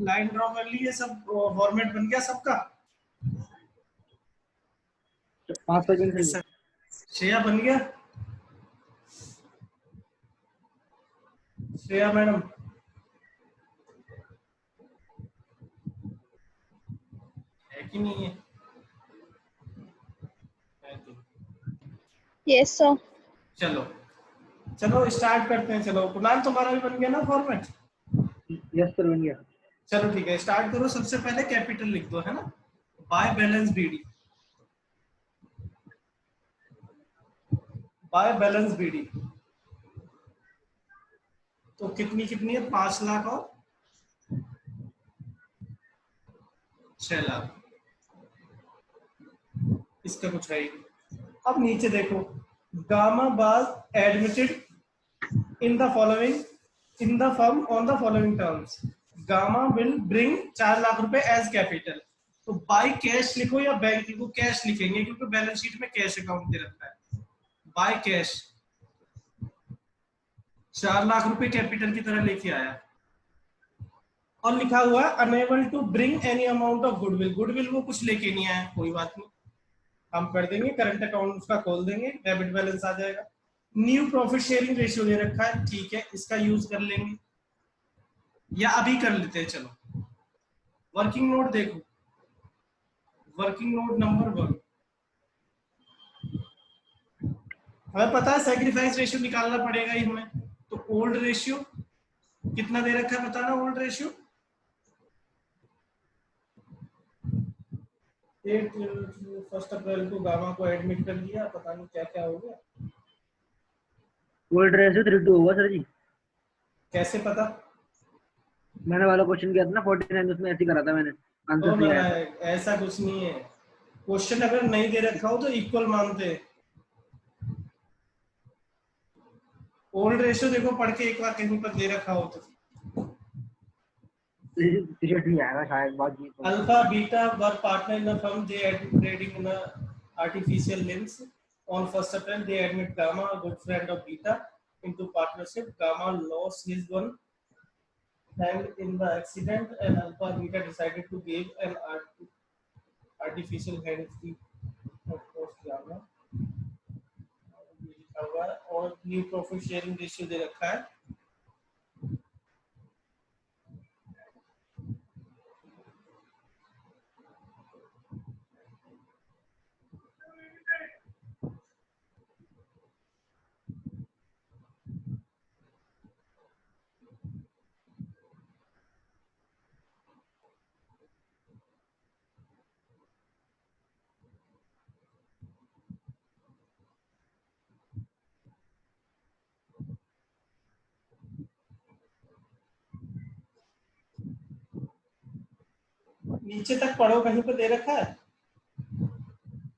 Line draw कर ली, ये सब फॉर्मेट बन गया सबका। 5 सेकंड से श्रेया बन गया? श्रेया मैडम है कि नहीं है? Yes sir. चलो चलो स्टार्ट करते हैं। चलो कुणाल तुम्हारा भी बन गया ना फॉर्मेट? यस सर बन गया। चलो ठीक है, स्टार्ट करो। सबसे पहले कैपिटल लिख दो, है ना, by balance BD. By balance BD तो कितनी कितनी है? 5 लाख और 6 लाख। इसका कुछ है ही। अब नीचे देखो, gamma was admitted in the following in the firm on the following terms. Gamma will bring 4 lakh रुपए एज कैपिटल। तो बाय कैश लिखो या बैंक लिखो? कैश लिखेंगे क्योंकि बैलेंस शीट में कैश अकाउंट दे रखा है। बाय कैश 4 लाख रुपए कैपिटल की तरह लेके आया, और लिखा हुआ है unable to bring any amount of goodwill. Goodwill वो कुछ लेके नहीं आया, कोई बात नहीं, हम कर देंगे, करंट अकाउंट उसका खोल देंगे, डेबिट बैलेंस आ जाएगा। न्यू प्रॉफिट शेयरिंग रेशियो दे रखा है, ठीक है, इसका यूज कर लेंगे या अभी कर लेते हैं। चलो वर्किंग नोट देखो, वर्किंग नोट नंबर 1। हमें पता है सैक्रिफाइस रेशियो निकालना पड़ेगा ही हमें, तो ओल्ड रेशियो कितना दे रखा है बताना। ओल्ड रेशियो 1 अप्रैल को गामा को एडमिट कर लिया, पता नहीं क्या क्या हो गया। ओल्ड रेशियो 3:2 होगा सर जी। कैसे पता? मैंने वाला क्वेश्चन किया था ना 49, उसमें ऐसे ही करा था मैंने, आंसर नहीं आया था। ऐसा कुछ नहीं है, क्वेश्चन अगर नहीं दे रखा हो तो इक्वल मानते हैं। ओल्ड रेशियो देखो पढ़ के एक बार, कहीं पर दे रखा हो तो। आएगा शायद बात जी। Alpha beta were partner in the firm, they admit trading in artificial limbs. On 1st April they admit Gamma, a good friend of Beta, into partnership. Gamma lost his one hand in the accident and Alpha Beta decided to give an artificial hand free of course Gamma। और new profit sharing ratio दे रखा है। नीचे तक पढ़ो, कहीं पर दे रखा है?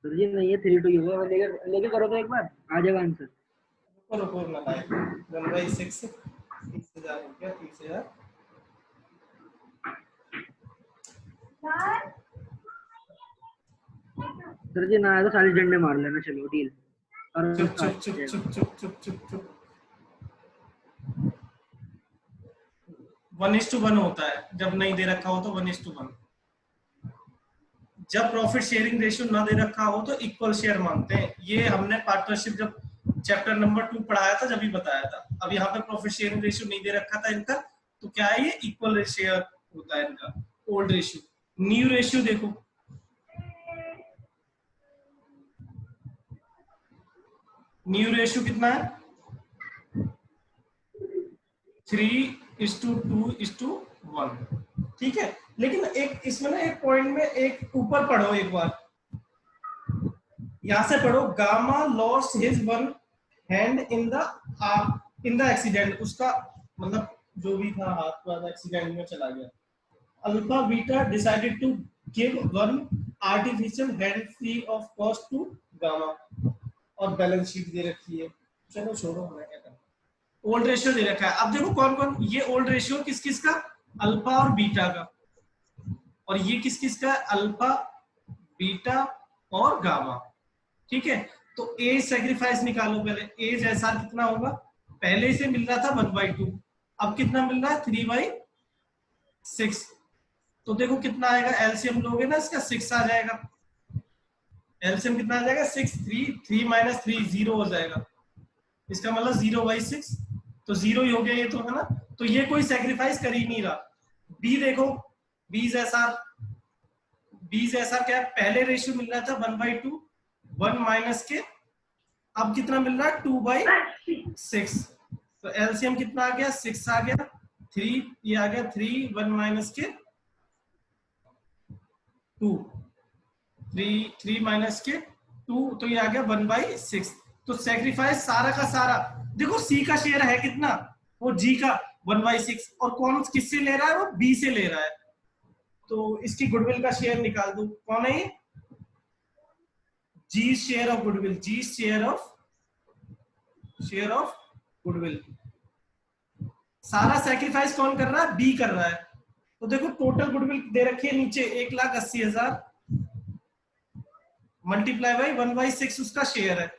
सर जी नहीं है, 3:2 होगा। लेके करो तो एक बार आ जाएगा आंसर। रुको ना लाइक 1/6 30,000 हो गया, 30,000। सर जी ना आया तो सारी डंडे मार लेना। चलो डील। चुप चुप चुप चुप चुप चुप चुप चुप। 1:1 होता है जब नहीं दे रखा हो तो 1:1। जब प्रॉफिट शेयरिंग रेशियो ना दे रखा हो तो इक्वल शेयर मानते हैं। ये हमने पार्टनरशिप जब चैप्टर नंबर 2 पढ़ाया था जब ही बताया था। अब यहाँ पे प्रॉफिट शेयरिंग रेशियो नहीं दे रखा था इनका, तो क्या है ये इक्वल शेयर होता है इनका, ओल्ड रेशियो। न्यू रेशियो देखो, न्यू रेशियो कितना है? 3:2:1। ठीक है, लेकिन एक इसमें ना एक पॉइंट में एक ऊपर पढ़ो एक बार, यहां से पढ़ो। Gamma lost his one hand in the accident. उसका मतलब जो भी था हाथ वाला एक्सीडेंट में चला गया। Alpha beta decided to give one artificial hand free of cost to gamma, और बैलेंस शीट दे रखी है। चलो छोड़ो, हमें क्या करना। ओल्ड रेशियो दे रखा है। अब देखो कौन कौन, ये ओल्ड रेशियो किस किस का? अल्फा और बीटा का। और ये किस किस का? अल्फा बीटा और गामा। ठीक है, तो एज सैक्रिफाइस निकालो पहले। एज ऐसा कितना होगा? पहले से मिल रहा था 1/2, अब कितना मिल रहा है? 3/6। तो देखो कितना आएगा, एलसीएम लोगे ना इसका 6 आ जाएगा। एलसीएम कितना आ जाएगा 6, 3 माइनस 3 0 हो जाएगा। इसका मतलब 0/6, तो 0 ही हो गया ये तो, है ना। तो ये कोई सेक्रीफाइस कर ही नहीं रहा। बी देखो, बी जैसा, बी जैसा क्या है, पहले रेशियो मिल रहा था 1/2, 1 माइनस के, अब कितना मिल रहा है 2/6। तो एलसीएम कितना आ गया 6 आ गया, 3 ये आ गया 3, 1 माइनस के 2, 3 माइनस के 2, तो ये आ गया 1/6। तो सेक्रीफाइस सारा का सारा, देखो सी का शेयर है कितना, वो जी का 1/6, और कौन किससे ले रहा है, वो बी से ले रहा है। तो इसकी गुडविल का शेयर निकाल दो, कौन है ये, G share of goodwill, G share of goodwill. सारा सेक्रीफाइस कौन कर रहा है, बी कर रहा है। तो देखो टोटल गुडविल दे रखी है नीचे 1,80,000 मल्टीप्लाई बाई 1/6 उसका शेयर है,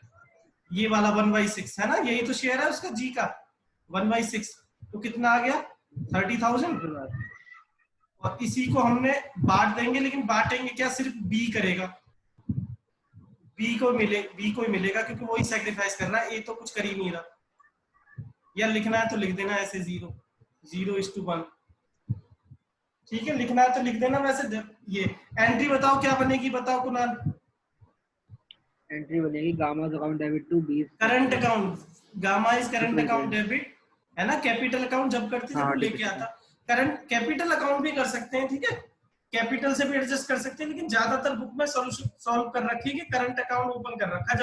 ये वाला 1/6 है ना, यही तो शेयर है उसका जी का 1/6। तो कितना आ गया 30,000। और इसी को हमने बांट देंगे, लेकिन बांटेंगे क्या, सिर्फ बी करेगा, बी को ही मिलेगा, क्योंकि वही सेक्रीफाइस कर रहा है, ए तो कुछ कर ही नहीं रहा। या लिखना है तो लिख देना ऐसे 0:1। ठीक है, लिखना है तो लिख देना। वैसे ये एंट्री बताओ क्या बनेगी, बताओ कुणाल। एंट्री बनेगी gamma account debit to 20 current account, gamma is current account debit, है ना। कैपिटल अकाउंट जब करते जब हाँ वो ठीक लेके है। आता, करंट कैपिटल अकाउंट भी कर सकते हैं, ठीक है, कैपिटल से भी एडजस्ट कर सकते हैं, लेकिन ज्यादातर बुक में सॉल्यूशन सॉल्व कर रखी है कि करंट अकाउंट ओपन कर रखा है,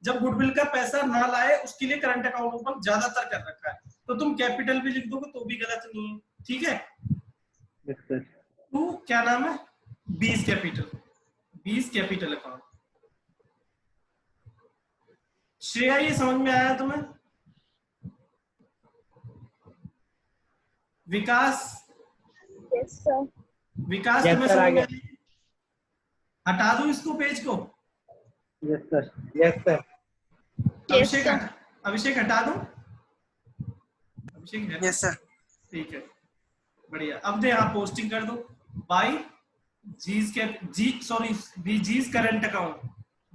जब गुडविल का पैसा ना लाए उसके लिए करंट अकाउंट ओपन ज्यादातर कर रखा है। तो तुम कैपिटल भी लिख दोगे तो भी गलत नहीं है, ठीक है। टू क्या नाम है, बीस कैपिटल अकाउंट। श्रेया ये समझ में आया तुम्हें, Vikas, yes sir. Vikas yes तुम्हें सर, आ समझ में गया। आई, हटा दूं इसको पेज को, yes sir. Yes sir. Yes sir. Abhishek हटा दूं, अभिषेक है ना? Yes sir. ठीक है, बढ़िया। अब दे यहाँ पोस्टिंग कर दो, बाई जीज के जी सॉरी जीज करंट अकाउंट,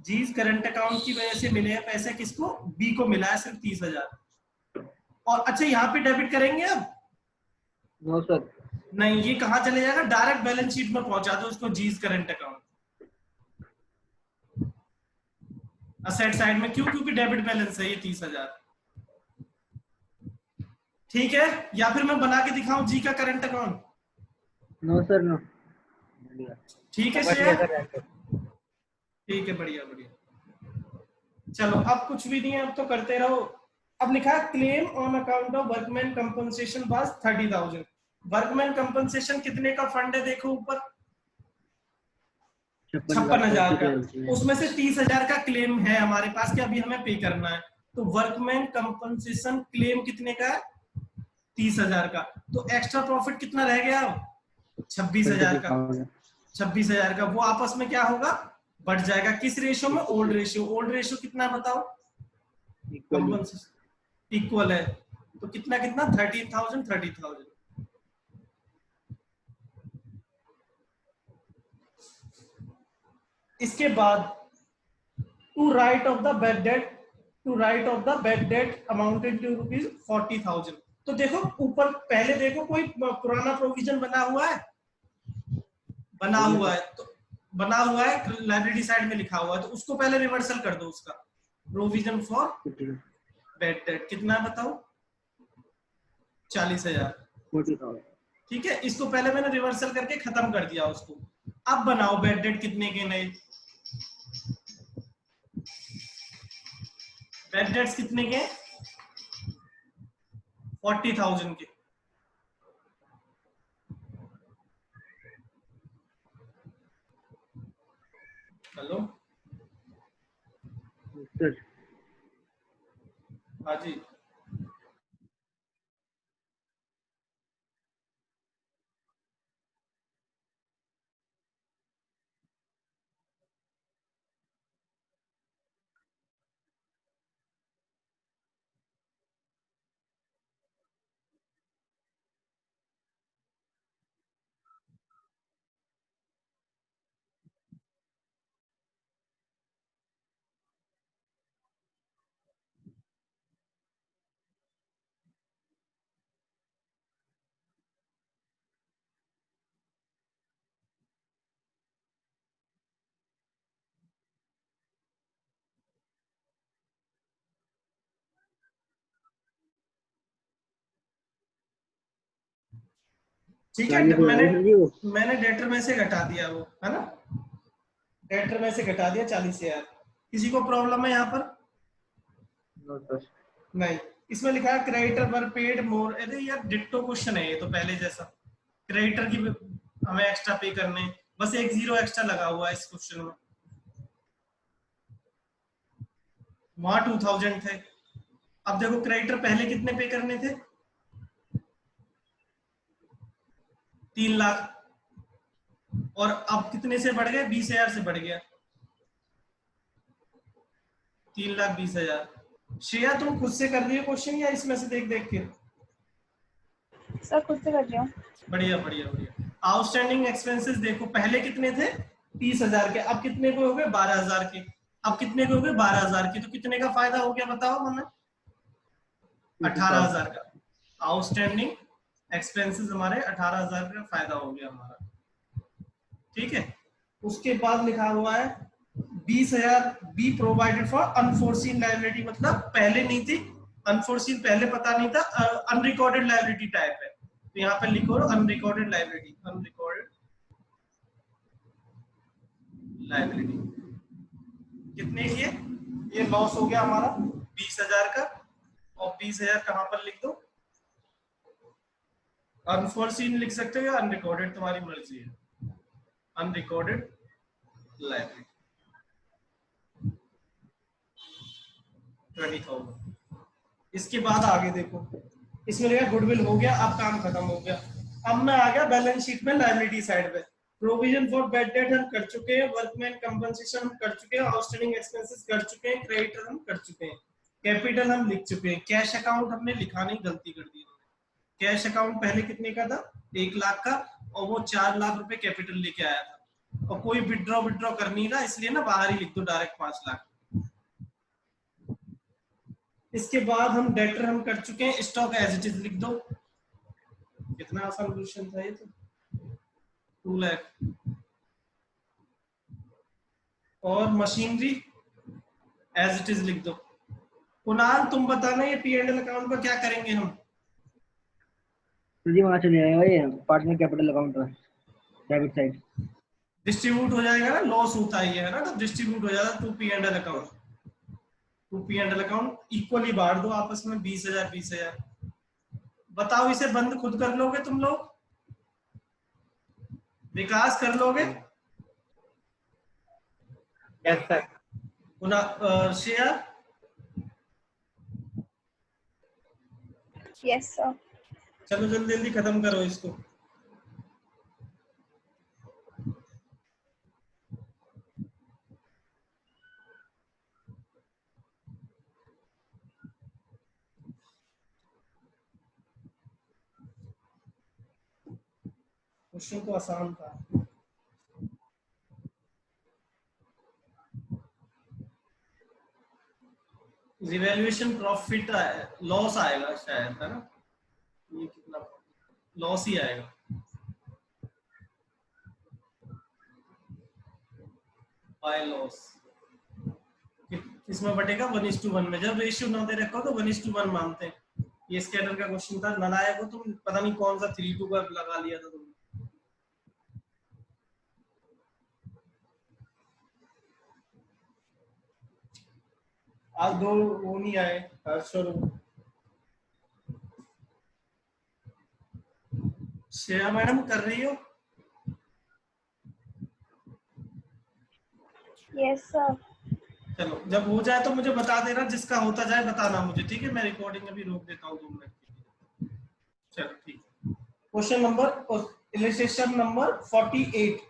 जीज करंट अकाउंट की वजह से मिले हैं पैसे, किसको, बी को मिला है सिर्फ 30,000। और अच्छा यहाँ पे डेबिट करेंगे अब, नो सर। नहीं ये कहाँ चले जाएगा, डायरेक्ट बैलेंस शीट में पहुंचा दो उसको, जीज करंट अकाउंट असेट साइड में। क्यों, क्योंकि डेबिट बैलेंस है ये 30,000, ठीक है। या फिर मैं बना के दिखाऊं जी का current account, no sir, no. ठीक है श्रेया, ठीक है, बढ़िया बढ़िया। चलो अब कुछ भी नहीं है, अब तो करते रहो। अब लिखा है claim on account of workman compensation was 30,000। Workman compensation कितने का फंड है, देखो ऊपर 56,000 का, उसमें से 30,000 का क्लेम है हमारे पास कि अभी हमें पे करना है। तो वर्कमैन कंपनसेशन क्लेम कितने का है, 30,000 का। तो एक्स्ट्रा प्रॉफिट कितना रह गया, 26,000 का। 26,000 का वो आपस में क्या होगा, बढ़ जाएगा। किस रेशियो में, ओल्ड रेशियो। ओल्ड रेशियो कितना बताओ, कंपनसेशन इक्वल है, तो कितना कितना 30,000। इसके बाद to write off the bad debt amounted to ₹40,000। तो देखो ऊपर पहले देखो कोई पुराना प्रोविजन बना हुआ है, तो बना हुआ है लाइब्रेरी साइड में लिखा हुआ है, तो उसको पहले रिवर्सल कर दो उसका। प्रोविजन फॉर बैड डेट कितना है बताओ, 40,000, ठीक है। इसको पहले मैंने रिवर्सल करके खत्म कर दिया उसको। अब बनाओ बैड डेट कितने के नए, बैड डेट्स कितने के, 40,000 के। हेलो, हाँ जी, ठीक है, 40,000 मैंने सर जी वो। मैंने डेटर में से घटा दिया वो, है ना, डेटर में से घटा दिया 40,000। किसी को प्रॉब्लम है यहाँ पर? No sir. नहीं। इसमें लिखा है क्रेडिटर वर पेड मोर। अरे यार डिट्टो क्वेश्चन है ये तो पहले जैसा। क्रेडिटर की हमें एक्स्ट्रा पे करने, बस एक जीरो एक्स्ट्रा लगा हुआ है इस क्वेश्चन में। वहां 2000 थे, अब देखो क्रेडिटर पहले कितने पे करने थे? 3 लाख, और अब कितने से बढ़ गए? 20,000 से बढ़ गया, 3,20,000। श्रेया तुम खुद से कर रही हो क्वेश्चन या इसमें से देख देख के? सर खुद से कर रही हूँ। बढ़िया बढ़िया बढ़िया। आउटस्टैंडिंग एक्सपेंसेस देखो पहले कितने थे? 30,000 के, अब कितने को हो गए? 12,000 के। अब कितने को हो गए? 12,000 के। तो कितने का फायदा हो गया बताओ हमें? 18,000 का। आउटस्टैंडिंग एक्सपेंसेस हमारे 18,000 का फायदा हो गया हमारा। ठीक है, उसके बाद लिखा हुआ है 20,000 be provided for unforeseen liability, मतलब पहले नहीं थी, अनफोर्सीन पहले पता नहीं था, अनरिकॉर्डेड लायबिलिटी टाइप है, तो यहाँ पे लिखो अनरिकॉर्डेड लायबिलिटी, अनरिकॉर्डेड लायबिलिटी। कितने की है? ये लॉस हो गया हमारा 20,000 का, और 20,000 कहां पर लिख दो? अनफोर्सीन लिख सकते हो या अनरिकॉर्डेड, तुम्हारी मर्जी है। Unrecorded liability 20,000। इसके बाद आगे देखो, इसमें लिखा गुडविल हो गया, अब काम खत्म हो गया। अब मैं आ गया बैलेंस शीट में लायबिलिटी साइड पे। प्रोविजन फॉर बैड डेट हम कर चुके हैं, वर्कमैन कंपनसेशन हम कर चुके हैं, आउटस्टैंडिंग एक्सपेंसेस कर चुके हैं, क्रेडिटर हम कर चुके हैं, कैपिटल हम लिख चुके हैं, कैश अकाउंट हमने लिखा नहीं, गलती कर दी हमने। कैश अकाउंट पहले कितने का था? 1 लाख का, और वो 4 लाख रुपए कैपिटल लेके आया था, और कोई विड्रॉ कर नहीं रहा, इसलिए ना बाहर ही लिख दो डायरेक्ट 5 लाख। इसके बाद हम डेटर हम कर चुके हैं, स्टॉक एज इट इज लिख दो। कितना आसान क्वेश्चन था ये तो, 2 लाख। और मशीनरी एज इट इज लिख दो। कुणाल तुम बताना ये P&L अकाउंट का क्या करेंगे हम? सर जी वहाँ चले जाएगा ये पार्टनर कैपिटल अकाउंट में, डेबिट साइड। डिस्ट्रीब्यूट हो जाएगा ना, लॉस होता ही है ना, तो डिस्ट्रीब्यूट हो जाएगा to P&L account. To P&L account equally बांट दो आपस में, 20,000 20,000। बताओ इसे बंद खुद कर लोगे तुम लोग? विकास कर लोगे? Yes sir. Shreya? Yes sir. चलो जल्दी जल्दी खत्म करो इसको। क्वेश्चन तो आसान था। रिवैल्यूएशन प्रॉफिट लॉस आएगा शायद, है ना? ये कितना लॉस ही आएगा। बाय लॉस किसमें बटेगा? 1:1 में। जब रेशियो ना दे रखा हो तो 1:1 मानते हैं। ये स्कैटर का क्वेश्चन था, नालायक हो तुम, पता नहीं कौन सा 3:2 का लगा लिया था तुमने। आज 2 वो नहीं आए, हर्ष और श्रेया मैडम कर रही हो? Yes sir. चलो जब हो जाए तो मुझे बता देना, जिसका होता जाए बताना मुझे, ठीक है? मैं रिकॉर्डिंग अभी रोक देता हूँ 2 मिनट के लिए। चलो ठीक है। Question number, illustration number 48।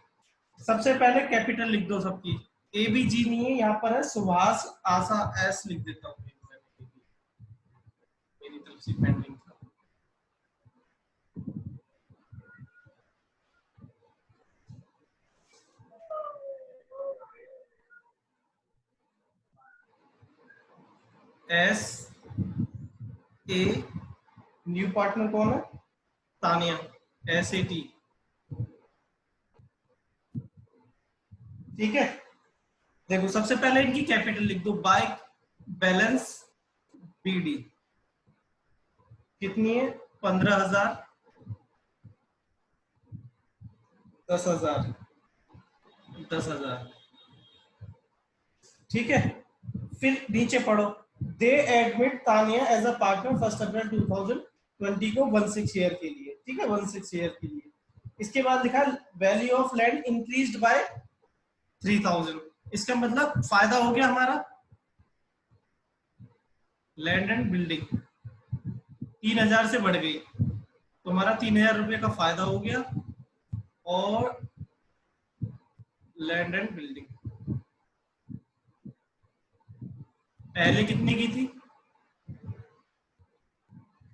सबसे पहले कैपिटल लिख दो सबकी। ABG नहीं है यहाँ पर, है सुभाष आशा S लिख देता हूँ मेरी तरफ से पेंडिंग था। SA, न्यू पार्टनर कौन है? तानिया, SAT। ठीक है, देखो सबसे पहले इनकी कैपिटल लिख दो, बाय बैलेंस BD कितनी है? 15,000। 10,000 10,000। ठीक है, फिर नीचे पढ़ो, they admit Tania as a partner 1 April 2020 को 16 ईयर के लिए। ठीक है, 16 ईयर के लिए। इसके बाद लिखा value of land increased by 3,000। इसका मतलब फायदा हो गया हमारा, लैंड एंड बिल्डिंग 3,000 से बढ़ गई तो हमारा 3,000 रुपये का फायदा हो गया। और लैंड एंड बिल्डिंग पहले कितने की थी,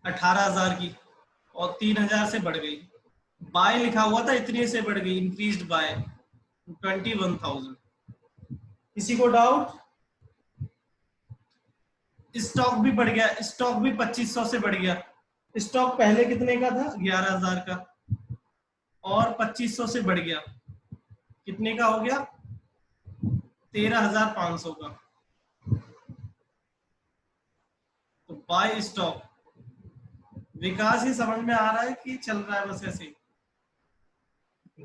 18,000 की, और 3,000 से बढ़ गई। बाय लिखा हुआ था इतने से बढ़ गई, इंक्रीज्ड बाय 21,000। किसी को डाउट? स्टॉक भी बढ़ गया, स्टॉक भी 2,500 से बढ़ गया। स्टॉक पहले कितने का था, 11,000 का, और 2,500 से बढ़ गया, कितने का हो गया, 13,500 का। तो बाय स्टॉक। विकास ही समझ में आ रहा है कि चल रहा है बस ऐसे ही?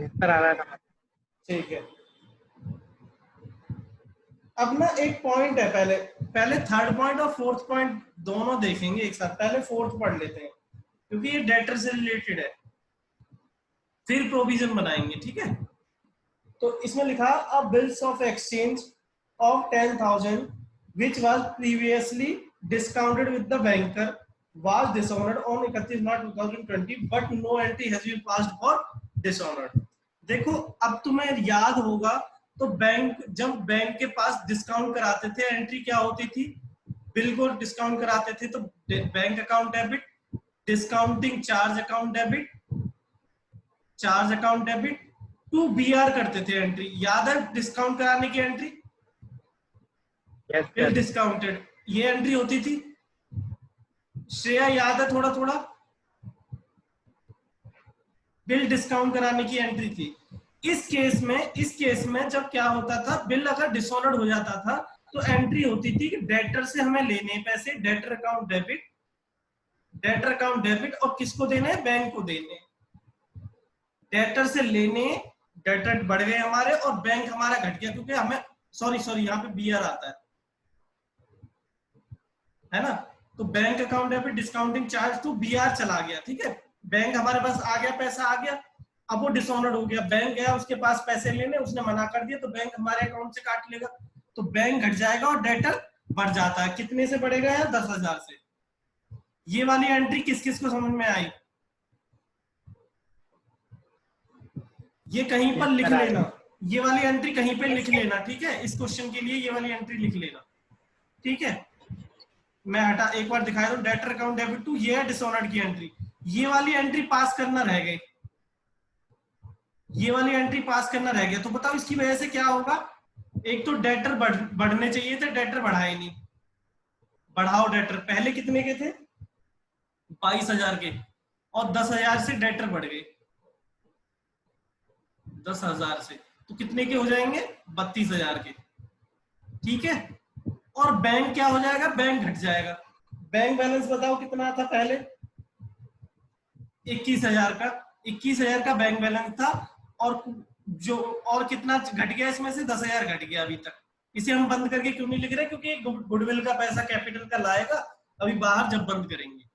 आ रहा है। ठीक है, अब ना एक पॉइंट है, पहले थर्ड पॉइंट और फोर्थ पॉइंट दोनों देखेंगे एक साथ। पहले फोर्थ पढ़ लेते हैं क्योंकि ये डेटर से रिलेटेड है, फिर प्रोविजन बनाएंगे। ठीक है, तो इसमें लिखा अ bills of exchange of 10,000 which was previously discounted with the banker was dishonored on 31 March 2020 but no entry has been passed for dishonored। देखो, अब तुम्हें याद होगा तो जब बैंक के पास डिस्काउंट कराते थे, एंट्री क्या होती थी, बिल को डिस्काउंट कराते थे तो bank account debit, discounting charge account debit, charge account debit to BR करते थे एंट्री। याद है डिस्काउंट कराने की एंट्री? बिल डिस्काउंटेड, ये एंट्री होती थी। श्रेया याद है थोड़ा थोड़ा? बिल डिस्काउंट कराने की एंट्री थी। इस केस में जब क्या होता था, बिल अगर डिसऑनर्ड हो जाता था तो एंट्री होती थी कि डेटर से हमें लेने पैसे, डेटर अकाउंट डेबिट, और किसको देने, बैंक को देने। डेटर से लेने, डेटर बढ़ गए हमारे और बैंक हमारा घट गया क्योंकि हमें सॉरी यहाँ पे बीआर आता है ना। तो bank account debit discounting charge to BR चला गया। ठीक है, बैंक हमारे पास आ गया, पैसा आ गया, अब वो डिसऑनर्ड हो गया, बैंक गया उसके पास पैसे लेने, उसने मना कर दिया तो बैंक हमारे अकाउंट से काट लेगा, तो बैंक घट जाएगा और डेटर बढ़ जाता है। कितने से बढ़ेगा यार, 10,000 से। ये वाली एंट्री किस किस को समझ में आई? ये कहीं पर लिख लेना, ये वाली एंट्री कहीं पे लिख लेना। ठीक है, इस क्वेश्चन के लिए ये वाली एंट्री लिख लेना। ठीक है, मैं हटा एक बार दिखाया दूं, डेटर अकाउंट डेबिट टू, ये है डिसऑनर्ड की एंट्री। ये वाली एंट्री पास करना रह गई, ये वाली एंट्री पास करना रह गया। तो बताओ इसकी वजह से क्या होगा? एक तो डेटर बढ़ने चाहिए थे, डेटर बढ़ाए नहीं। बढ़ाओ डेटर, पहले कितने के थे, 22,000 के, और 10,000 से डेटर बढ़ गए, 10,000 से तो कितने के हो जाएंगे, 32,000 के। ठीक है, और बैंक क्या हो जाएगा, बैंक घट जाएगा। बैंक बैलेंस बताओ कितना था पहले, 21,000 का, 21,000 का बैंक बैलेंस था, और कितना घट गया इसमें से, 10,000 घट गया अभी तक। इसे हम बंद करके क्यों नहीं लिख रहे, क्योंकि गुडविल का पैसा कैपिटल का लाएगा अभी बाहर जब बंद करेंगे।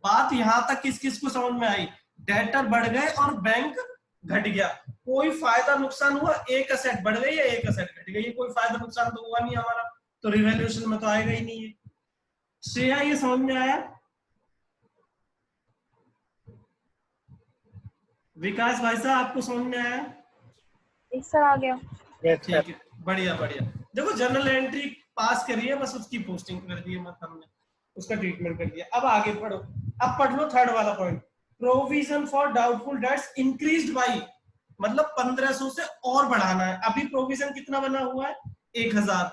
बात यहां तक किस किस को समझ में आई? डेटर बढ़ गए और बैंक घट गया। कोई फायदा नुकसान हुआ, एक असेट बढ़ गई या एक असेट घट गई, कोई फायदा नुकसान तो हुआ नहीं हमारा, तो रिवैल्यूएशन में तो आएगा ही नहीं है। श्रेया ये समझ में आया? विकास भाई साहब आपको समझ में आया? सर आ गया। ठीक है, बढ़िया बढ़िया। देखो जनरल एंट्री पास करी है, बस उसकी पोस्टिंग कर दी है, मत हमने उसका ट्रीटमेंट कर दिया। अब आगे पढ़ो, अब पढ़ लो थर्ड वाला point, provision for doubtful debts increased by, मतलब 1,500 से और बढ़ाना है। अभी प्रोविजन कितना बना हुआ है, 1,000,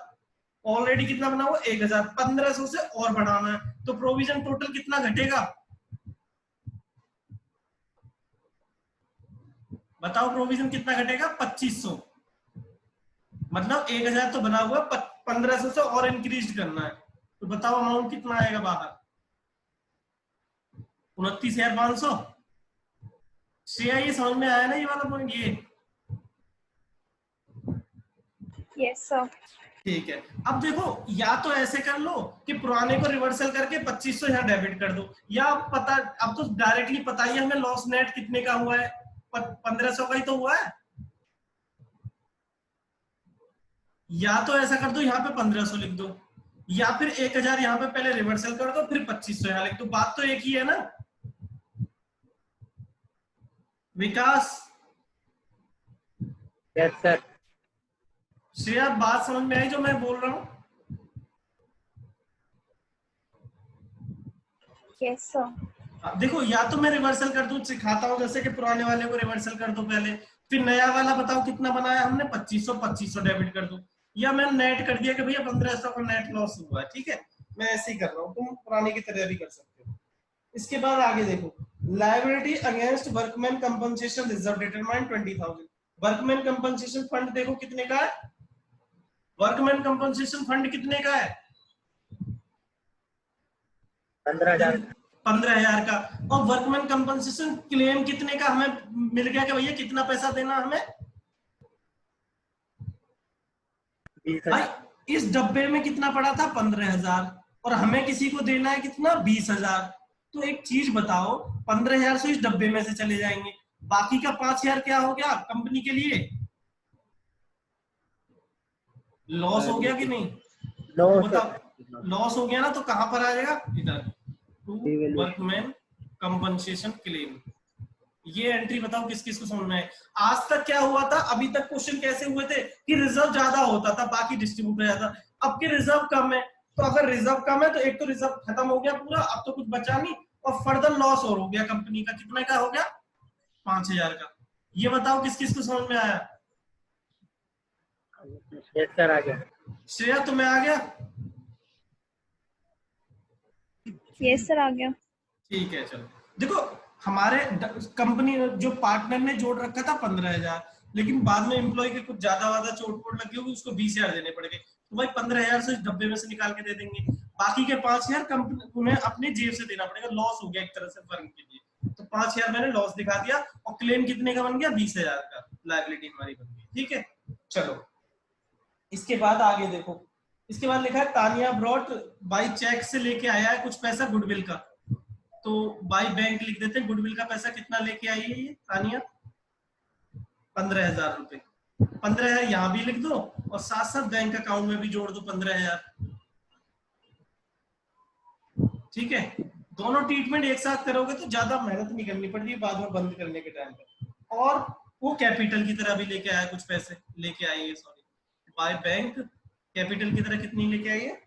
ऑलरेडी कितना बना हुआ, 1,000, 1,500 से और बढ़ाना है, तो प्रोविजन टोटल कितना घटेगा, बताओ प्रोविजन कितना घटेगा, 2,500। मतलब 1,000 तो बना हुआ, 1,500 से और इंक्रीज करना है, तो बताओ अमाउंट कितना आएगा बाहर, 29,500। श्रेया ये समझ में आया ना ये वाला पॉइंट? ये यस सर। ठीक है, अब देखो या तो ऐसे कर लो कि पुराने को रिवर्सल करके 2500 यहाँ डेबिट कर दो, या पता अब तो डायरेक्टली पता ही है हमें लॉस नेट कितने का हुआ है, 1500 का ही तो हुआ है। या तो ऐसा कर दो यहाँ पे 1500 लिख दो, या फिर 1000 यहाँ पे पहले रिवर्सल कर दो फिर 2500 यहाँ लिख दो, बात तो एक ही है ना विकास? Yes sir. श्रेया बात समझ में आई जो मैं बोल रहा हूँ? Yes sir. देखो या तो मैं रिवर्सल कर दूं, सिखाता हूँ जैसे कि पुराने वाले को रिवर्सल कर दो पहले, फिर नया वाला बताओ कितना बनाया हमने 2500 डेबिट कर दो, या मैं नेट कर दिया कि भैया 1500 का नेट लॉस हुआ है। ठीक है, मैं ऐसे ही कर रहा हूँ, तुम पुराने की तरह भी कर सकते हो। इसके बाद आगे देखो, liability against workman compensation reserve determine 20,000। Workman compensation fund देखो कितने का है, वर्कमैन कंपनसेशन फंड कितने का है? 15,000। 15,000 का। और वर्कमैन कंपनसेशन क्लेम कितने का हमें मिल गया कि भैया कितना पैसा देना हमें? 20,000। भाई इस डब्बे में कितना पड़ा था? 15,000, और हमें किसी को देना है कितना? 20,000। तो एक चीज बताओ, 15,000 से इस डब्बे में से चले जाएंगे, बाकी का 5,000 क्या हो गया कंपनी के लिए? लॉस हो गया कि नहीं? तो बताओ लॉस हो गया ना, तो कहां पर आ जाएगा? इधर, टू वर्कमैन कंपनसेशन क्लेम। ये एंट्री बताओ किस किस को समझ में है? आज तक क्या हुआ था, अभी तक क्वेश्चन कैसे हुए थे कि रिजर्व ज्यादा होता था बाकी डिस्ट्रीब्यूट हो जाता, अब के रिजर्व कम है, तो अगर रिजर्व कम है तो एक तो रिजर्व खत्म हो गया पूरा, अब तो कुछ बचा नहीं, और फर्दर लॉस और हो गया कंपनी का, कितना का हो गया? 5,000 का। ये बताओ किस किस को समझ में आया? यस सर आ गया। श्रेया तुम्हें आ गया? यस सर आ गया। ठीक है, चलो देखो हमारे कंपनी जो पार्टनर ने जोड़ रखा था 15,000, लेकिन बाद में एम्प्लॉय के कुछ ज्यादा चोट वोट लगी होगी, उसको 20,000 देने पड़ गए, तो भाई 15,000 से डब्बे में से निकाल के दे देंगे, बाकी के 5,000 कंपनी उन्हें अपने जेब से देना पड़ेगा, लॉस हो गया एक तरह से फर्म के लिए, तो 5,000 मैंने लॉस दिखा दिया, और क्लेम कितने का बन गया? 20,000 का लायबिलिटी हमारी बन गई। ठीक है, चलो इसके बाद आगे देखो, इसके बाद लिखा है तानिया ब्रॉट बाई चेक से लेके आया है कुछ पैसा गुडविल का, तो बाई बैंक लिख देते हैं, गुडविल का पैसा कितना लेके आई है ये तानिया? 15,000 रुपए। 15,000 यहाँ भी लिख दो, और साथ साथ बैंक अकाउंट में भी जोड़ दो 15,000। ठीक है, दोनों ट्रीटमेंट एक साथ करोगे तो ज्यादा मेहनत नहीं करनी पड़ती बाद में बंद करने के टाइम पर। और वो कैपिटल की तरह भी लेके आया कुछ पैसे, लेके आई है, सॉरी बाय बैंक कैपिटल की तरह कितनी लेके आई है?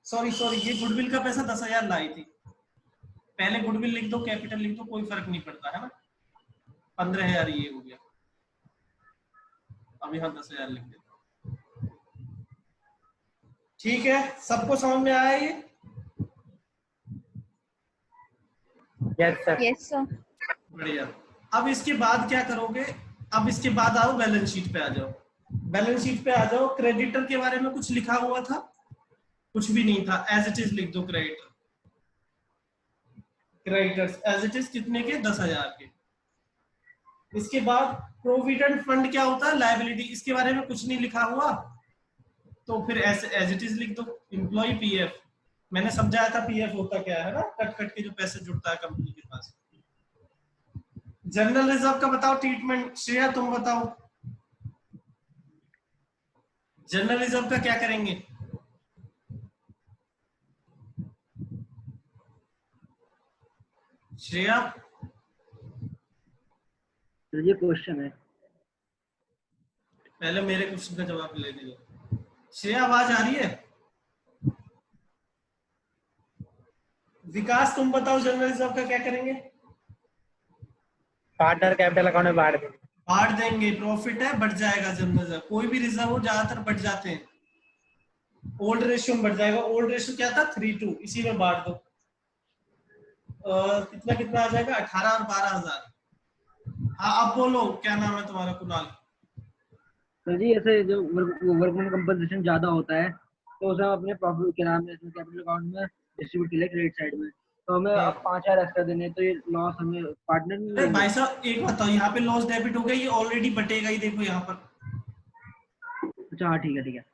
सॉरी ये गुडविल का पैसा 10,000 लाई थी, पहले गुडविल लिख दो कैपिटल लिख दो, कोई फर्क नहीं पड़ता है ना। 15,000 ये हो गया, अब यहाँ 10,000 लिख दे। ठीक है, सबको समझ में आया ये? Yes sir. Yes sir. बढ़िया। अब इसके बाद क्या करोगे? अब इसके बाद आओ बैलेंस शीट पे आ जाओ, बैलेंस शीट पे आ जाओ। क्रेडिटर के बारे में कुछ लिखा हुआ था? कुछ भी नहीं था, एज इट इज लिख दो creditor. Creditors as it is कितने के? 10,000 के। इसके बाद प्रोविडेंट फंड क्या होता है? लायबिलिटी, इसके बारे में कुछ नहीं लिखा हुआ, तो फिर ऐसे एज इट इज लिख दो। एम्प्लॉय पीएफ, मैंने समझाया था पीएफ होता क्या है ना, कट कट के जो पैसे जुड़ता है कंपनी के पास। जनरल रिजर्व का बताओ ट्रीटमेंट, श्रेया तुम बताओ जनरल रिजर्व का क्या करेंगे? श्रेया ये क्वेश्चन है, पहले मेरे क्वेश्चन का जवाब ले लीजिए। श्रेया आवाज आ रही है? विकास तुम बताओ जनरल रिजर्व का क्या करेंगे? पार्टनर कैपिटल अकाउंट में बांट देंगे। बांट देंगे, प्रॉफिट है बढ़ जाएगा जनरल रिजर्व, कोई भी रिजर्व हो ज्यादातर बढ़ जाते हैं, ओल्ड रेशियो में बढ़ जाएगा। ओल्ड रेशियो क्या था? 3:2, इसी में बांट दो। कितना कितना आ जाएगा? 18 और 12,000। हाँ अब बोलो क्या नाम है तुम्हारा? कुणाल। सर जी ऐसे जो वर्कमैन कंपनसेशन ज्यादा होता है तो उसे हम अपने प्रॉफिट के नाम में कैपिटल अकाउंट में डिस्ट्रीब्यूट के लिए क्रेडिट साइड में, तो हमें अब 5,000 एक्स्ट्रा देने, तो ये लॉस हमें पार्टनर में। भाई साहब एक बताओ, यहाँ पे लॉस डेबिट हो गया, ये ऑलरेडी बटेगा ही, देखो यहाँ पर अच्छा हाँ ठीक है ठीक है।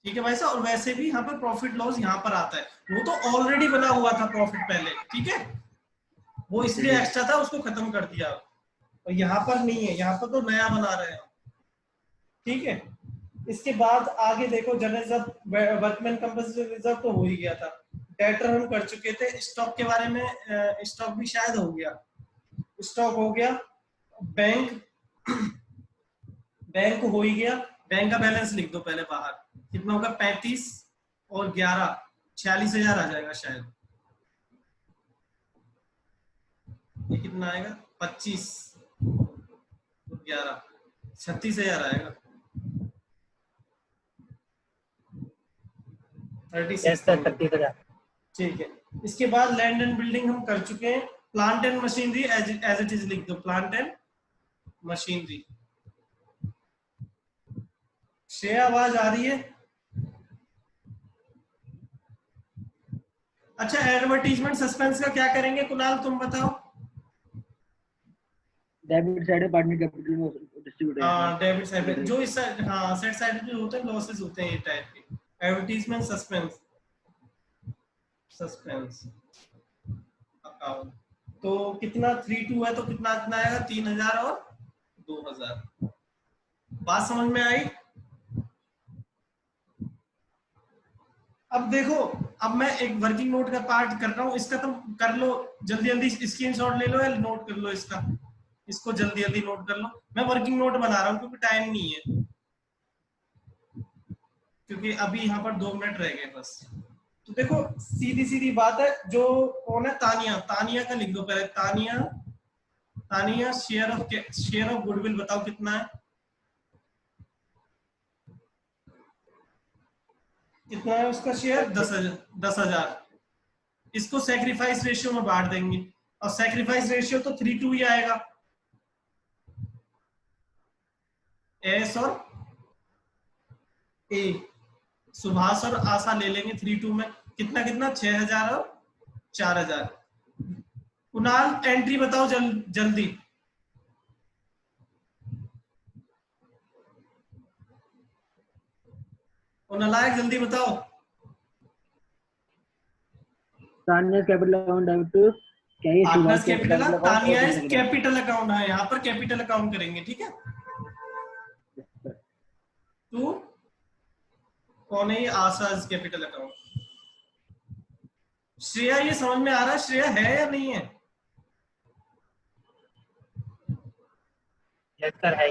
ठीक है भाई साहब। और वैसे भी यहाँ पर प्रॉफिट लॉस यहाँ पर आता है, वो तो ऑलरेडी बना हुआ था प्रॉफिट पहले, ठीक है, वो जी इसलिए जी। एक्स्ट्रा था, उसको खत्म कर दिया। और यहाँ पर नहीं है, यहाँ पर तो नया बना रहे हैं, ठीक है। इसके बाद आगे देखो, general reserve, workman compensation reserve तो हो ही गया था, डेटर हम कर चुके थे, स्टॉक के बारे में, स्टॉक भी शायद हो गया, स्टॉक हो गया, बैंक बैंक हो ही गया। बैंक का बैलेंस लिख दो पहले बाहर, कितना होगा, 35 और 11, 46,000 आ जाएगा शायद। ये कितना आएगा, 25 और 11, 36,000 आएगा, यस सर 36,000। 36,000। ठीक है। इसके बाद लैंड एंड बिल्डिंग हम कर चुके हैं, plant and machinery as it is लिख दो, प्लांट एंड मशीनरी। श्रेया आवाज आ रही है? अच्छा, एडवर्टीजमेंट सस्पेंस का क्या करेंगे कुणाल, तुम बताओ। डेबिट साइड पार्टनर कैपिटल में डिस्ट्रीब्यूट है। हाँ, डेबिट साइड जो इस साइड, हाँ सेट साइड पे होते हैं, लॉसेस होते हैं ये टाइप के। एडवर्टीजमेंट सस्पेंस, सस्पेंस अकाउंट, तो कितना 32 है, तो कितना कितना आएगा, 3,000 और 2,000। बात समझ में आई? अब देखो, अब मैं एक वर्किंग नोट का पार्ट कर रहा हूँ, इसका तुम कर लो जल्दी जल्दी, स्क्रीनशॉट ले लो या नोट कर लो इसका, इसको जल्दी जल्दी नोट कर लो। मैं वर्किंग नोट बना रहा हूँ क्योंकि टाइम नहीं है, क्योंकि अभी यहाँ पर 2 मिनट रह गए बस। तो देखो सीधी सीधी बात है, जो कौन है, तानिया, तानिया का लिख दो पहले, Tania, Tania share of goodwill बताओ कितना है, कितना है उसका शेयर, 10,000। इसको सेक्रीफाइस रेशियो में बांट देंगे, और सेक्रीफाइस रेशियो तो 3:2 ही आएगा, एस और ए, सुभाष और आशा ले लेंगे 3:2 में, कितना कितना, 6,000 और 4,000। कुणाल एंट्री बताओ जल्दी। और नालायक जल्दी बताओ। तानिया's capital account debit to carry partners Subhash capital, capital account Tania open secretary। Capital account है, यहाँ पर कैपिटल अकाउंट करेंगे, ठीक है। टू कौन है ये, आशा कैपिटल अकाउंट। श्रेया ये समझ में आ रहा है, श्रेया है या नहीं है? यस सर है।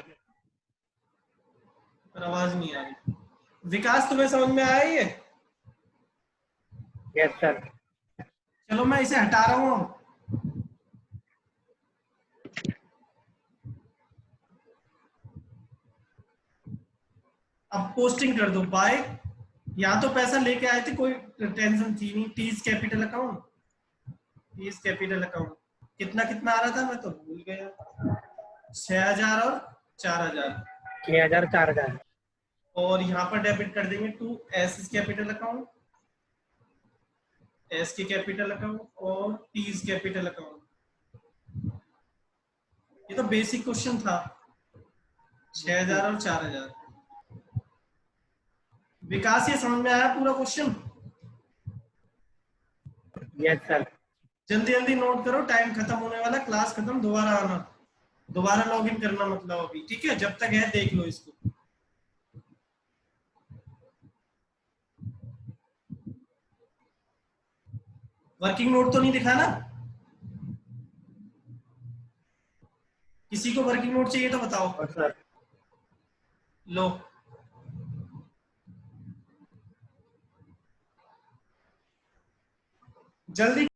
पर आवाज नहीं आ रही। विकास तुम्हें समझ में आया ये? Yes sir. चलो मैं इसे हटा रहा हूँ। अब पोस्टिंग कर दो बाय, यहाँ तो पैसा लेके आए थे, कोई टेंशन थी नहीं। T's capital account, T's capital account कितना कितना आ रहा था, मैं तो भूल गया, 6,000 और 4,000। 6,000 4,000। और यहाँ पर डेबिट कर देंगे to S capital account, S के कैपिटल अकाउंट और टीज कैपिटल अकाउंट। ये तो बेसिक क्वेश्चन था, 6,000 और 4,000। विकास ये समझ में आया पूरा क्वेश्चन? Yes sir. जल्दी जल्दी नोट करो, टाइम खत्म होने वाला, क्लास खत्म, दोबारा आना, दोबारा लॉग इन करना मतलब अभी, ठीक है। जब तक है देख लो इसको। वर्किंग नोट तो नहीं दिखा ना? किसी को वर्किंग नोट चाहिए तो बताओ। और सर लो, जल्दी